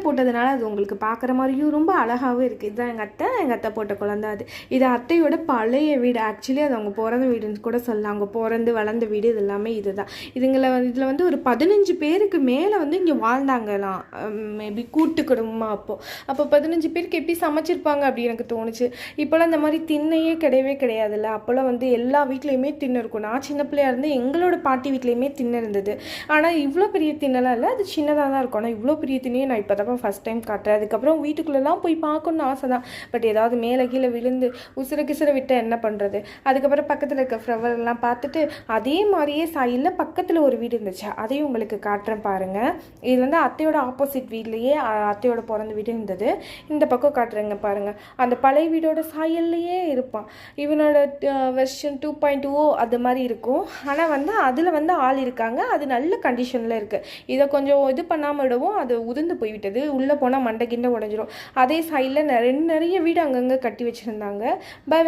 போட்டதுனால அது உங்களுக்கு பார்க்குற மாதிரியும் ரொம்ப அழகாகவும் இருக்குது. இதுதான் எங்கள் அத்தை போட்ட குழந்தை. அது இது அத்தையோட பழைய வீடு. ஆக்சுவலி அது அவங்க பிறந்த வீடுன்னு கூட சொல்லலாம். அவங்க பிறந்து வளர்ந்த வீடு இது எல்லாமே இதுதான். இதில் வந்து ஒரு 15 பேருக்கு மேலே வந்து இங்கே வாழ்ந்தாங்கலாம். மேபி கூட்டு குடும்பமாக அப்போ 15 பேருக்கு எப்படி சமைச்சிருப்பாங்க அப்படி எனக்கு தோணுச்சு. இப்போலாம் இந்த மாதிரி திண்ணையே கிடையவே கிடையாதுல்ல. அப்போல்லாம் வந்து எல்லா வீட்லேயுமே திண்ணை இருக்கும். நான் சின்ன பிள்ளையாக இருந்து எங்களோட பாட்டி வீட்லேயுமே திண்ணை இருந்தது. ஆனால் இவ்வளோ பெரிய திண்ணெல்லாம் இல்லை, அது சின்னதாக தான் இருக்கும். ஆனால் இவ்வளோ பெரிய திண்ணையை நான் இப்போ தான் ஃபஸ்ட் டைம் காட்டுறேன். அதுக்கப்புறம் வீட்டுக்குள்ளெல்லாம் போய் பார்க்கணுன்னு ஆசை தான். பட் ஏதாவது மேலே கீழே விழுந்து கிசுற விட்டு என்ன பண்ணுறது. அதுக்கப்புறம் பக்கத்தில் இருக்க ஃப்ளவர்லாம் பார்த்துட்டு அதே மாதிரியே சாயில் பக்கத்தில் ஒரு வீடு இருந்துச்சு, அதையும் உங்களுக்கு காட்டுறேன் பாருங்கள். இது வந்து அத்தையோட ஆப்போசிட் வீட்லேயே அத்தையோட பிறந்த வீடு இருந்தது. இந்த பக்கம் காட்டுறேங்க பாருங்கள். அந்த பழைய வீடோட சாயல்லையே இருப்பான். இவனோட வெர்ஷன் 2.0 அது மாதிரி இருக்கும். ஆனால் வந்து அதில் வந்து ஆள் இருக்காங்க. அது நல்ல கண்டிஷனில் இருக்குது. இதை கொஞ்சம் இது பண்ணாமல் விடவும் அது உதிர்ந்து போய்விட்டது. உள்ளே போனால் மண்டை கிண்டை உடஞ்சிரும். அதே சைடில் நிறைய வீடு அங்கங்கே கட்டி வச்சுருந்தாங்க. பை.